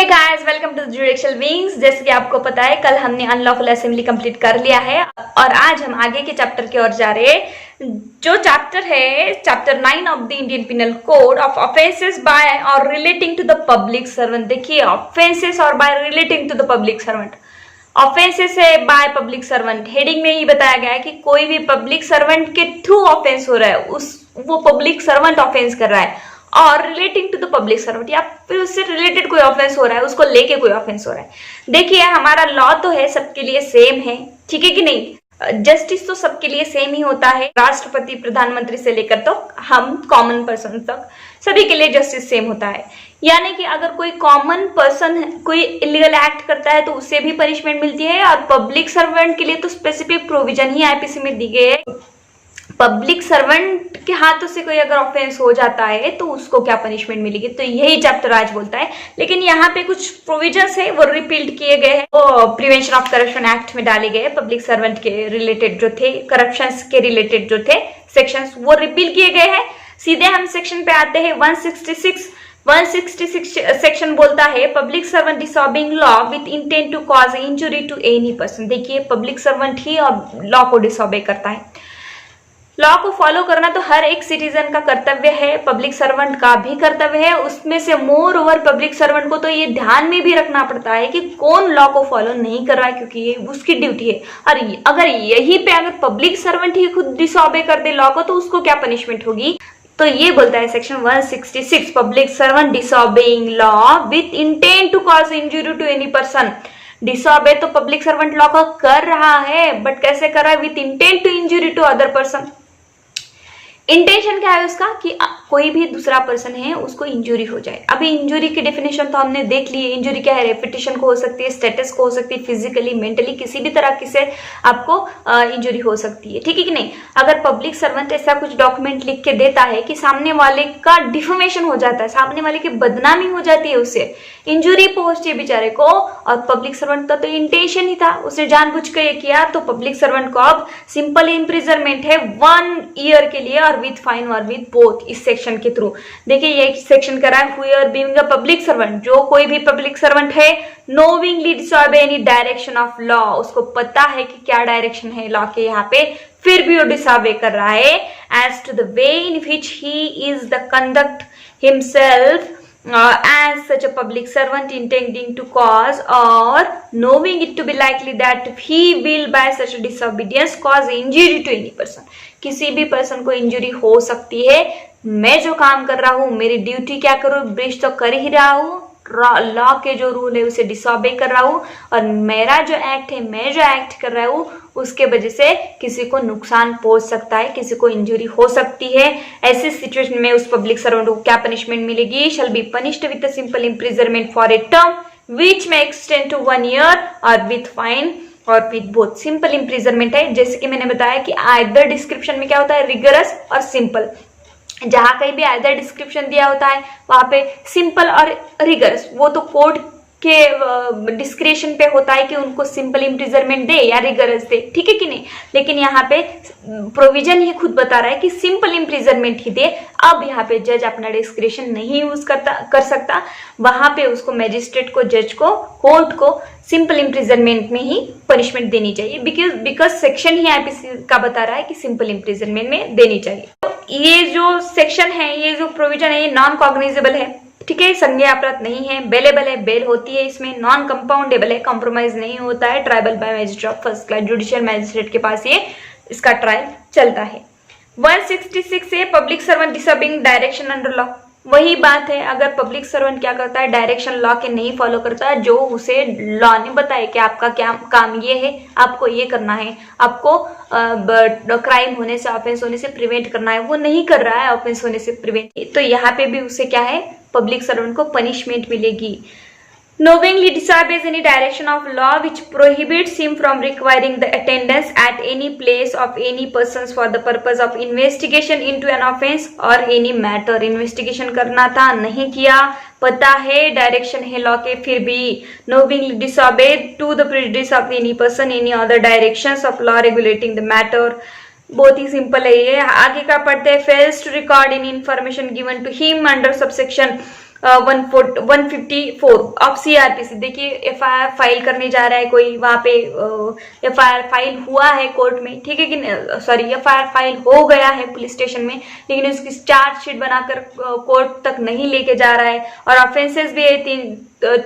Hey guys, welcome to judicial wings. जैसे कि आपको पता है, कल हमने अनलॉफुल असेंबली कंप्लीट कर लिया है और आज हम आगे के चैप्टर की ओर जा रहे हैं। जो चैप्टर है chapter 9 of the Indian penal code of offences by or relating to the public servant. देखिए, offences or by relating to the public servant. Offences है बाय पब्लिक सर्वेंट, हेडिंग में ही बताया गया है कि कोई भी पब्लिक सर्वेंट के थ्रू ऑफेंस हो रहा है, वो पब्लिक सर्वेंट ऑफेंस कर रहा है। और relating to the public servant या फिर उससे रिलेटेड कोई ऑफेंस हो रहा है, उसको लेके कोई ऑफेंस हो रहा है। देखिए, हमारा लॉ तो है सबके लिए सेम है, ठीक है कि नहीं। जस्टिस तो सबके लिए सेम ही होता है, राष्ट्रपति प्रधानमंत्री से लेकर तो हम कॉमन पर्सन तक सभी के लिए जस्टिस सेम होता है। यानी कि अगर कोई कॉमन पर्सन कोई इलीगल एक्ट करता है तो उससे भी पनिशमेंट मिलती है, और पब्लिक सर्वेंट के लिए तो स्पेसिफिक प्रोविजन ही आईपीसी में दी गई है। पब्लिक सर्वेंट के हाथों से कोई अगर ऑफेंस हो जाता है तो उसको क्या पनिशमेंट मिलेगी, तो यही चैप्टर आज बोलता है। लेकिन यहाँ पे कुछ प्रोविजंस है वो रिपील्ड किए गए हैं, वो प्रिवेंशन ऑफ करप्शन एक्ट में डाले गए। पब्लिक सर्वेंट के रिलेटेड जो थे, करप्शन के रिलेटेड जो थे सेक्शंस, वो रिपील किए गए हैं। सीधे हम सेक्शन पे आते हैं। 166 सेक्शन बोलता है public servant disobeying law with intent to cause injury to any person. देखिए, पब्लिक सर्वेंट ही और लॉ को डिसऑबे करता है। लॉ को फॉलो करना तो हर एक सिटीजन का कर्तव्य है, पब्लिक सर्वेंट का भी कर्तव्य है। उसमें से मोर ओवर पब्लिक सर्वेंट को तो ये ध्यान में भी रखना पड़ता है कि कौन लॉ को फॉलो नहीं कर रहा है, क्योंकि ये उसकी ड्यूटी है। और अगर यही पे अगर पब्लिक सर्वेंट ही खुद डिसऑबे कर दे लॉ को, तो उसको क्या पनिशमेंट होगी। तो ये बोलता है section 166, public servant disobeying law with intent to cause injury to any person. Disobey तो पब्लिक सर्वेंट लॉ को कर रहा है, बट कैसे कर रहा है, with intent to injury to other person. Intention क्या है उसका कि कोई भी दूसरा पर्सन है उसको इंजुरी हो जाए। अभी इंजुरी की डेफिनेशन तो हमने देख ली है। इंजुरी क्या है, रेपिटेशन को हो सकती है, स्टेटस को हो सकती है, फिजिकली मेंटली किसी भी तरह से आपको इंजुरी हो सकती है, ठीक है कि नहीं। अगर पब्लिक सर्वेंट ऐसा कुछ डॉक्यूमेंट लिख के देता है कि सामने वाले का डिफॉर्मेशन हो जाता है, सामने वाले की बदनामी हो जाती है, उससे इंजुरी पहुंचती है बेचारे को, और पब्लिक सर्वेंट का तो इंटेंशन ही था, उसने जानबूझ कर ये किया, तो पब्लिक सर्वेंट को अब सिंपल इम्प्रिजनमेंट है 1 ईयर के लिए, or with fine or with both, इस सेक्शन के थ्रू। देखिए, ये सेक्शन करा है whoever being a public servant, जो कोई भी पब्लिक सर्वेंट है knowingly disobey any direction of law, उसको पता है कि क्या डायरेक्शन है लॉ के यहाँ पे, फिर भी वो डिसऑबे कर रहा है, as to the way in which he is the conduct himself as such a public servant intending to cause or knowing it to be likely that he will by such a disobedience cause injury to any person। किसी भी person को injury हो सकती है। मैं जो काम कर रहा हूँ, मेरी ड्यूटी क्या करूँ, ब्रीच तो कर ही रहा हूँ, लॉ के जो रूल है उसे डिसऑबे कर रहा हूँ, और मेरा जो एक्ट है, मैं जो एक्ट कर रहा हूँ, उसके वजह से किसी को नुकसान पहुंच सकता है, किसी को इंजुरी हो सकती है। ऐसी सिचुएशन में उस पब्लिक सर्वेंट को क्या पनिशमेंट मिलेगी, शैल be punished with a simple imprisonment for a term which may extend to 1 year और with fine or with both. Simple imprisonment है, जैसे कि मैंने बताया कि आइदर डिस्क्रिप्शन में क्या होता है, रिगरस और सिंपल। जहां कहीं भी आइदर डिस्क्रिप्शन दिया होता है वहां पे सिंपल और रिगरस, वो तो कोर्ट के डिस्क्रिप्शन पे होता है कि उनको सिंपल इम्प्रिजनमेंट दे या रिगरस दे, ठीक है कि नहीं। लेकिन यहाँ पे प्रोविजन ही खुद बता रहा है कि सिंपल इम्प्रिजनमेंट ही दे। अब यहाँ पे जज अपना डिस्क्रिप्शन नहीं यूज कर सकता, वहां पे उसको मैजिस्ट्रेट को, जज को, कोर्ट को सिंपल इम्प्रिजनमेंट में ही पनिशमेंट देनी चाहिए, बिकॉज सेक्शन ही आईपीसी का बता रहा है कि सिंपल इम्प्रिजनमेंट में देनी चाहिए। तो ये जो सेक्शन है, ये जो प्रोविजन है, ये नॉन कॉग्निजेबल है, ठीक है, संज्ञेय अपराध नहीं है, बेलेबल है, बेल होती है इसमें, नॉन कंपाउंडेबल है, कॉम्प्रोमाइज नहीं होता है, triable by magistrate of first class, judicial magistrate के पास ये इसका ट्रायल चलता है। 166 है public servant disobeying direction under law. वही बात है, अगर पब्लिक सर्वेंट क्या करता है, डायरेक्शन लॉ के नहीं फॉलो करता है, जो उसे लॉ ने बताया कि आपका क्या काम ये है, आपको ये करना है, आपको क्राइम होने से, ऑफेंस होने से प्रिवेंट करना है, वो नहीं कर रहा है ऑफेंस होने से प्रिवेंट, तो यहाँ पे भी उसे क्या है, पब्लिक सर्वेंट को पनिशमेंट मिलेगी। knowingly disobeys any direction of law which prohibits him from requiring the attendance at any place of any persons for the purpose of investigation into an offence or any matter। investigation करना था, नहीं किया, पता है direction है law के, फिर भी knowingly disobey to the prejudice of any person any other directions of law regulating the matter। बहुत ही सिंपल है ये। आगे का पढ़ते हैं, fails to record in information given to him under subsection 154 of CrPC. देखिए एफआईआर फाइल करने जा रहा है कोई, वहां पे एफआईआर फाइल हुआ है कोर्ट में, ठीक है कि सॉरी एफआईआर फाइल हो गया है पुलिस स्टेशन में, लेकिन उसकी चार्जशीट बनाकर कोर्ट तक नहीं लेके जा रहा है। और ऑफेंसेस भी है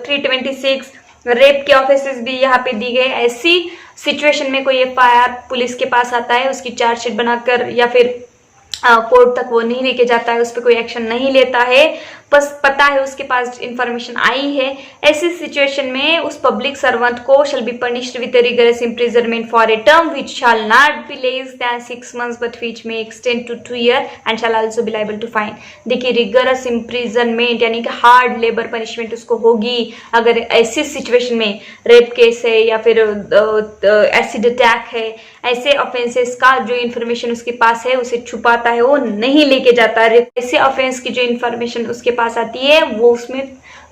326 रेप के ऑफेंसेस भी यहाँ पे दी गए। ऐसी सिचुएशन में कोई एफआईआर पुलिस के पास आता है, उसकी चार्जशीट बनाकर या फिर कोर्ट तक वो नहीं लेके जाता है, उस पर कोई एक्शन नहीं लेता है, बस पता है उसके पास इंफॉर्मेशन आई है, ऐसी सिचुएशन में उस पब्लिक सर्वेंट को shall be punished with rigorous imprisonment for a term which shall not be less than 6 months but which may extend to 2 years and shall also be liable to fine. देखिए rigorous imprisonment यानी कि hard labour punishment उसको होगी अगर ऐसी situation में rape case है या फिर एसिड अटैक है, ऐसे ऑफेंसेस का जो इन्फॉर्मेशन उसके पास है उसे छुपाता है, वो नहीं लेके जाता है। ऐसे ऑफेंस की जो इन्फॉर्मेशन उसके पास आती है वो उसमें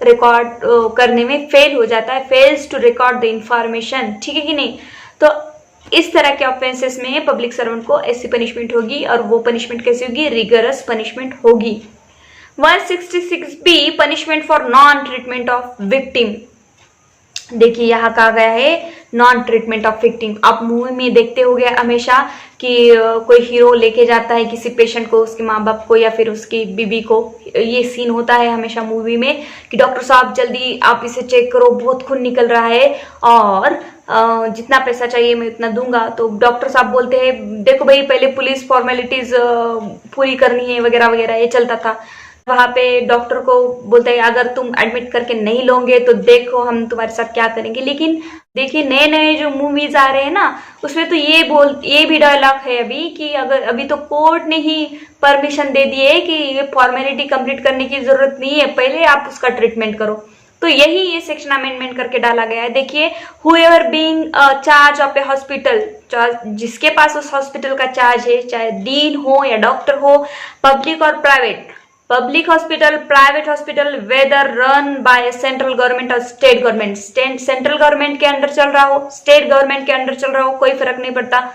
रिकॉर्ड करने में फेल हो जाता है, fails to record the information, ठीक है कि नहीं। तो इस तरह के ऑफेंसेस में पब्लिक सर्वेंट को ऐसी पनिशमेंट होगी, और वो पनिशमेंट कैसी होगी, रिगरस पनिशमेंट होगी। 166B punishment for non treatment of victim. देखिए यहाँ कहा गया है नॉन ट्रीटमेंट ऑफ विक्टिम। आप मूवी में देखते होंगे हमेशा कि कोई हीरो लेके जाता है किसी पेशेंट को, उसके माँ बाप को या फिर उसकी बीबी को, ये सीन होता है हमेशा मूवी में कि डॉक्टर साहब जल्दी आप इसे चेक करो, बहुत खून निकल रहा है और जितना पैसा चाहिए मैं उतना दूंगा। तो डॉक्टर साहब बोलते हैं देखो भाई पहले पुलिस फॉर्मेलिटीज पूरी करनी है वगैरह वगैरह, ये चलता था। वहां पे डॉक्टर को बोलता है अगर तुम एडमिट करके नहीं लोगे तो देखो हम तुम्हारे साथ क्या करेंगे। लेकिन देखिए नए नए जो मूवीज आ रहे हैं ना, उसमें तो ये भी डायलॉग है अभी कि अगर अभी तो कोर्ट ने ही परमिशन दे दी है कि ये फॉर्मेलिटी कंप्लीट करने की जरूरत नहीं है, पहले आप उसका ट्रीटमेंट करो। तो यही ये सेक्शन अमेंडमेंट करके डाला गया है। देखिए whoever being charge of a hospital, जिसके पास उस हॉस्पिटल का चार्ज है, चाहे डीन हो या डॉक्टर हो, पब्लिक और private, public hospital, private hospital, whether run by central government और स्टेट गवर्नमेंट, सेंट्रल गवर्नमेंट के अंडर चल रहा हो, स्टेट गवर्नमेंट के अंडर चल रहा हो, कोई फर्क नहीं पड़ता,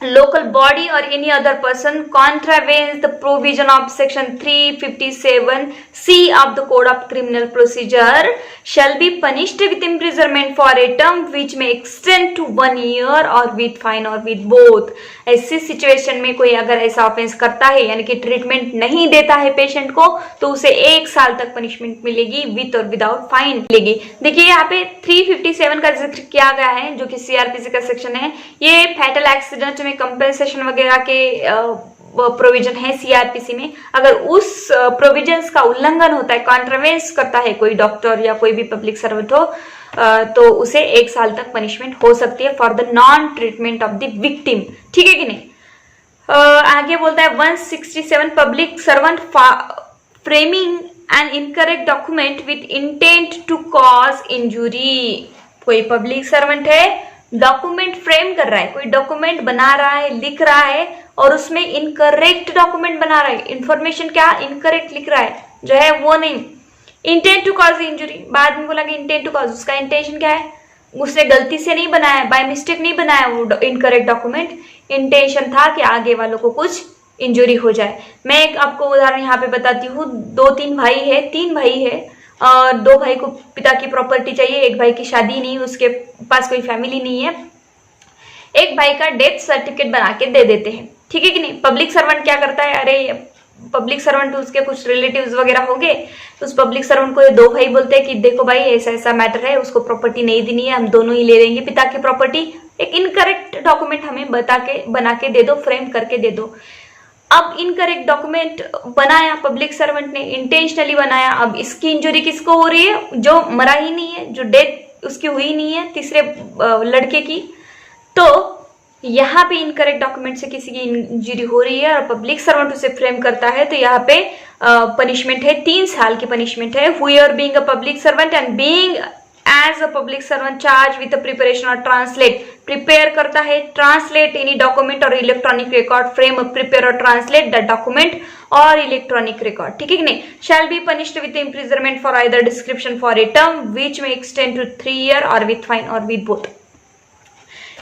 local body or any other person contravenes the provision of section 357C of the Code of Criminal Procedure shall be punished with imprisonment for a term which may extend to 1 year or with fine or with both। ऐसी situation में कोई अगर ऐसा offence करता है यानी कि treatment नहीं देता है पेशेंट को, तो उसे 1 साल तक पनिशमेंट मिलेगी, विथ और विदाउट फाइन मिलेगी। देखिए यहाँ पे 357 का जिक्र किया गया है जो कि सीआरपीसी का सेक्शन है। ये फैटल एक्सीडेंट में कंपेंसेशन वगैरह के प्रोविजन है सीआरपीसी में। अगर उस प्रोविजंस का उल्लंघन होता है, कॉन्ट्रावेंस करता है कोई डॉक्टर या कोई भी पब्लिक सर्वेंट हो, तो उसे 1 साल तक पनिशमेंट हो सकती है for the non treatment of the victim, ठीक है कि नहीं। आगे बोलता है 167 public servant framing an incorrect document with intent to cause injury. कोई पब्लिक सर्वेंट है, डॉक्यूमेंट फ्रेम कर रहा है, कोई डॉक्यूमेंट बना रहा है, लिख रहा है और उसमें इनकरेक्ट डॉक्यूमेंट बना रहा है, इंफॉर्मेशन क्या इनकरेक्ट लिख रहा है, जो है वो नहीं। इंटेंट टू कॉज इंजुरी, बाद में बोला कि इंटेंट टू कॉज, उसका इंटेंशन क्या है, उसने गलती से नहीं बनाया, बाय मिस्टेक नहीं बनाया वो इनकरेक्ट डॉक्यूमेंट, इंटेंशन था कि आगे वालों को कुछ इंजुरी हो जाए। मैं एक आपको उदाहरण यहाँ पे बताती हूँ। 3 भाई है और 2 भाई को पिता की प्रॉपर्टी चाहिए, एक भाई की शादी नहीं, उसके पास कोई फैमिली नहीं है, एक भाई का डेथ सर्टिफिकेट बना के दे देते हैं, ठीक है कि नहीं। पब्लिक सर्वेंट क्या करता है, अरे पब्लिक सर्वेंट उसके कुछ रिलेटिव्स वगैरह होंगे, तो उस पब्लिक सर्वेंट को ये 2 भाई बोलते हैं कि देखो भाई ऐसा ऐसा मैटर है, उसको प्रॉपर्टी नहीं देनी है, हम दोनों ही ले लेंगे पिता की प्रॉपर्टी, एक इनकरेक्ट डॉक्यूमेंट हमें बना के दे दो, फ्रेम करके दे दो। अब इनकरेक्ट डॉक्यूमेंट बनाया पब्लिक सर्वेंट ने, इंटेंशनली बनाया। अब इसकी इंजुरी किसको हो रही है, जो मरा ही नहीं है, जो डेथ उसकी हुई नहीं है तीसरे लड़के की। तो यहाँ पे इनकरेक्ट डॉक्यूमेंट से किसी की इंजुरी हो रही है और पब्लिक सर्वेंट उसे फ्रेम करता है, तो यहाँ पे पनिशमेंट है 3 साल की पनिशमेंट है। Whoever being a public servant and being as a public servant charge with preparation or translate, prepare करता है, translate any document or electronic record, frame prepare or translate the document or electronic record, ठीक है कि नहीं, shall be punished with imprisonment for either description for a term which may extend to 3 years or with fine or with both.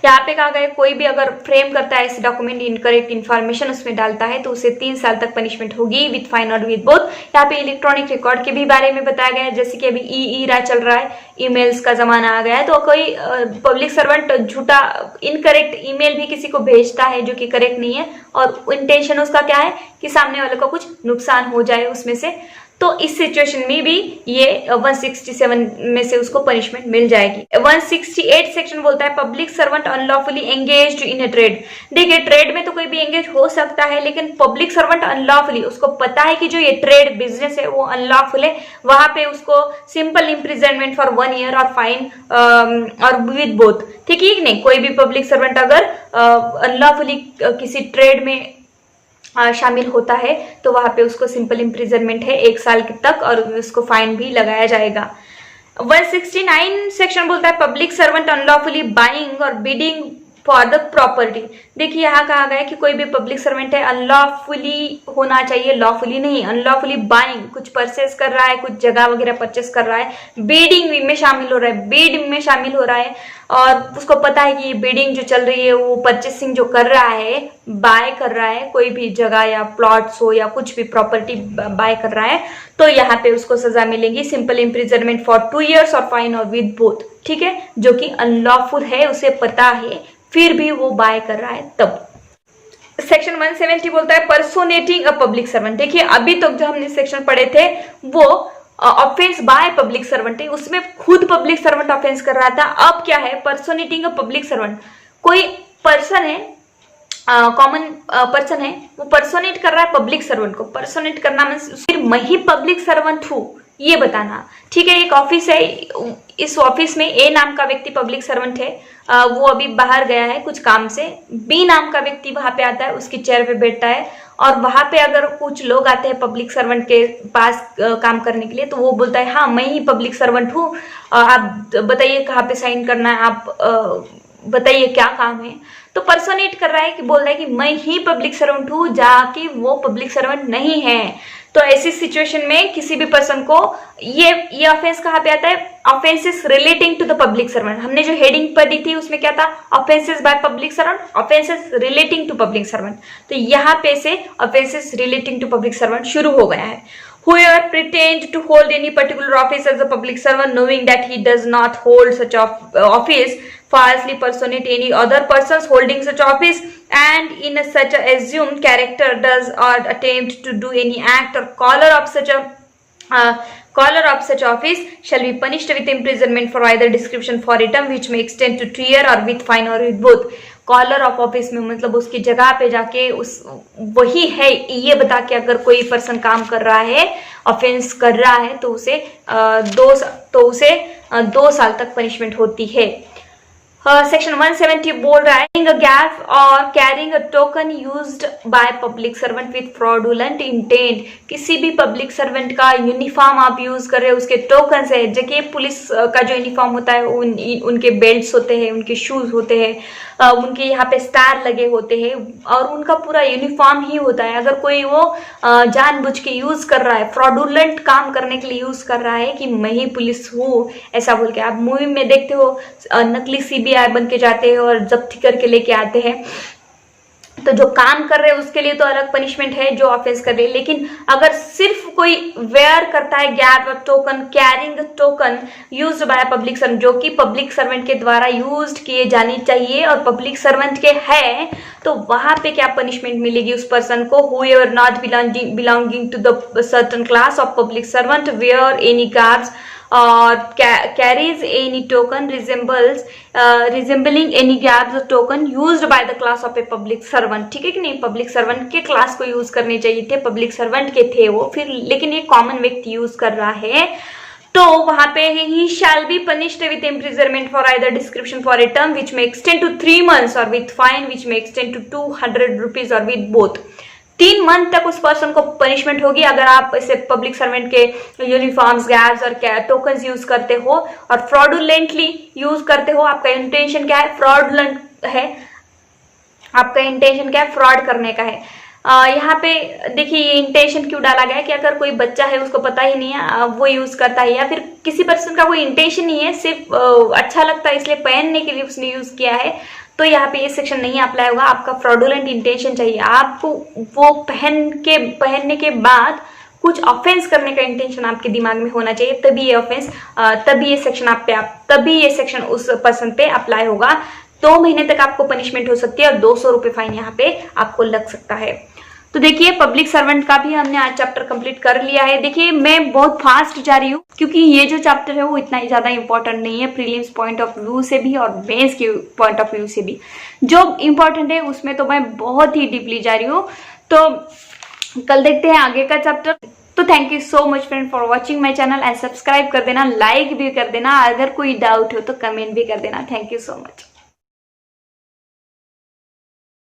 यहाँ पे कहा गया कोई भी अगर फ्रेम करता है इस डॉक्यूमेंट, इनकरेक्ट इन्फॉर्मेशन उसमें डालता है तो उसे 3 साल तक पनिशमेंट होगी विद फाइन और विद बोथ। यहाँ पे इलेक्ट्रॉनिक रिकॉर्ड के भी बारे में बताया गया है, जैसे कि अभी ईरा चल रहा है, ईमेल्स का जमाना आ गया है, तो कोई पब्लिक सर्वेंट झूठा इनकरेक्ट ईमेल भी किसी को भेजता है जो कि करेक्ट नहीं है और इंटेंशन उसका क्या है कि सामने वाले को कुछ नुकसान हो जाए उसमें से, तो इस सिचुएशन में भी ये 167 में से उसको पनिशमेंट मिल जाएगी। 168 सेक्शन बोलता है public servant unlawfully engaged in A trade. देखिए ट्रेड में तो कोई भी एंगेज हो सकता है, लेकिन पब्लिक सर्वेंट अनलॉफुली, उसको पता है कि जो ये ट्रेड बिजनेस है वो अनलॉफुल है, वहां पे उसको सिंपल इम्प्रिजनमेंट फॉर 1 ईयर और फाइन और विद बोथ। ठीक है नहीं, कोई भी पब्लिक सर्वेंट अगर अनलॉफुली किसी ट्रेड में शामिल होता है तो वहां पे उसको सिंपल इम्प्रिजनमेंट है 1 साल तक और उसको फाइन भी लगाया जाएगा। 169 सेक्शन बोलता है पब्लिक सर्वेंट अनलॉफुली बाइंग और बिडिंग फॉर द प्रॉपर्टी। देखिए यहाँ कहा गया है कि कोई भी पब्लिक सर्वेंट है अनलॉफुली होना चाहिए, लॉफुली नहीं, अनलॉफुली बाइंग, कुछ परचेस कर रहा है, कुछ जगह वगैरह परचेस कर रहा है, बीडिंग में शामिल हो रहा है, बीड में शामिल हो रहा है और उसको पता है कि ये बीडिंग जो चल रही है वो परचेसिंग जो कर रहा है, बाय कर रहा है, कोई भी जगह या प्लॉट्स हो या कुछ भी प्रॉपर्टी बाय कर रहा है, तो यहाँ पे उसको सजा मिलेगी सिंपल इम्प्रिजनमेंट फॉर 2 years और फाइन और विद बोथ। ठीक है, जो कि अनलॉफुल है, उसे पता है फिर भी वो बाय कर रहा है तब। सेक्शन 170 बोलता है पर्सोनेटिंग अ पब्लिक सर्वेंट। देखिए अभी तक जो हमने सेक्शन पढ़े थे वो ऑफेंस बाय पब्लिक सर्वेंट है, उसमें खुद पब्लिक सर्वेंट ऑफेंस कर रहा था। अब क्या है, पर्सोनेटिंग अ पब्लिक सर्वेंट, कोई पर्सन है, कॉमन पर्सन है, वो पर्सोनेट कर रहा है पब्लिक सर्वेंट को। पर्सोनेट करना मीन्स फिर मैं ही पब्लिक सर्वेंट हूँ ये बताना। ठीक है, एक ऑफिस है, इस ऑफिस में ए नाम का व्यक्ति पब्लिक सर्वेंट है, वो अभी बाहर गया है कुछ काम से, बी नाम का व्यक्ति वहां पे आता है, उसकी चेयर पे बैठता है और वहां पे अगर कुछ लोग आते हैं पब्लिक सर्वेंट के पास काम करने के लिए तो वो बोलता है हाँ मैं ही पब्लिक सर्वेंट हूँ, आप बताइए कहाँ पे साइन करना है, आप बताइए क्या काम है। तो पर्सोनेट कर रहा है कि बोल रहा है कि मैं ही पब्लिक सर्वेंट हूँ, जाके वो पब्लिक सर्वेंट नहीं है। तो ऐसी सिचुएशन में किसी भी पर्सन को ये ऑफेंस कहाँ पे आता है, offences relating to the public servant. हमने जो हेडिंग पढ़ी थी उसमें क्या था, offences by public servant, offences relating to public servant. तो यहाँ पे से offences relating to public servant शुरू हो गया है। Whoever pretend to hold any particular office as a public servant knowing that he does not hold such office falsely personate any other persons holding such office and in such a assumed character does or attempt to do any act or color of such office shall be punished with imprisonment for either description for a term which may extend to 2 years or with fine or with both। Colour of office में मतलब उसकी जगह पे जाके उस वही है ये बता के अगर कोई पर्सन काम कर रहा है, ऑफेंस कर रहा है तो उसे 2 साल तक पनिशमेंट होती है। सेक्शन 170 बोल रहा है गैप और carrying a token used by public servant with fraudulent intent. किसी भी पब्लिक सर्वेंट का यूनिफॉर्म आप यूज कर रहे हो, उसके टोकन है, जबकि पुलिस का जो यूनिफॉर्म होता है उनके बेल्ट्स होते हैं, उनके शूज होते हैं, उनके यहाँ पे स्टार लगे होते हैं और उनका पूरा यूनिफॉर्म ही होता है। अगर कोई वो जानबूझ के यूज कर रहा है, फ्रॉडुलेंट काम करने के लिए यूज कर रहा है कि मैं ही पुलिस हूँ ऐसा बोल के, आप मूवी में देखते हो नकली सीबीआई बन के जाते हैं और जब्ती करके लेके आते हैं, तो जो काम कर रहे हैं उसके लिए तो अलग पनिशमेंट है जो ऑफेंस कर रहे हैं। लेकिन अगर सिर्फ कोई वेयर करता है gap token, carrying token used by public servant, जो कि पब्लिक सर्वेंट के द्वारा यूज्ड किए जानी चाहिए और पब्लिक सर्वेंट के है, तो वहां पे क्या पनिशमेंट मिलेगी उस पर्सन को, whoever not belonging to the certain class of public servant wear any garb or carries any token resembling any garb or token used by the class of a public servant। ठीक है कि नहीं, public servant के class को use करने चाहिए थे, public servant के थे वो, फिर लेकिन ये कॉमन व्यक्ति यूज कर रहा है तो वहां पे ही shall be punished with imprisonment for either description for a term which may extend to 3 months or with fine which may extend to 200 rupees or with both। 3 month तक उस पर्सन को पनिशमेंट होगी अगर आप इसे पब्लिक सर्वेंट के uniforms, गैब्स और tokens use करते हो और फ्रॉडुलेंटली यूज करते हो। आपका इंटेंशन क्या है, फ्रॉडुलेंट है, आपका इंटेंशन क्या है, फ्रॉड करने का है। यहाँ पे देखिए ये इंटेंशन क्यों डाला गया है कि अगर कोई बच्चा है उसको पता ही नहीं है वो यूज करता है, या फिर किसी पर्सन का कोई इंटेंशन नहीं है, सिर्फ अच्छा लगता है इसलिए पहनने के लिए उसने यूज किया है, तो यहाँ पे ये सेक्शन नहीं अप्लाई होगा। आपका फ्रॉडुलेंट इंटेंशन चाहिए, आपको वो पहनने के बाद कुछ ऑफेंस करने का इंटेंशन आपके दिमाग में होना चाहिए, तभी ये ऑफेंस तभी ये सेक्शन उस पर्सन पे अप्लाई होगा। 2 महीने तक आपको पनिशमेंट हो सकती है और 200 रुपये फाइन यहाँ पे आपको लग सकता है। तो देखिए पब्लिक सर्वेंट का भी हमने आज चैप्टर कंप्लीट कर लिया है। देखिए मैं बहुत फास्ट जा रही हूँ क्योंकि ये जो चैप्टर है वो इतना ही ज्यादा इंपॉर्टेंट नहीं है, प्रीलिम्स पॉइंट ऑफ व्यू से भी और मेंस के पॉइंट ऑफ व्यू से भी। जो इंपॉर्टेंट है उसमें तो मैं बहुत ही डीपली जा रही हूँ। तो कल देखते हैं आगे का चैप्टर। तो thank you so much friend for watching my channel and subscribe कर देना, लाइक भी कर देना, अगर कोई डाउट हो तो कमेंट भी कर देना। Thank you so much.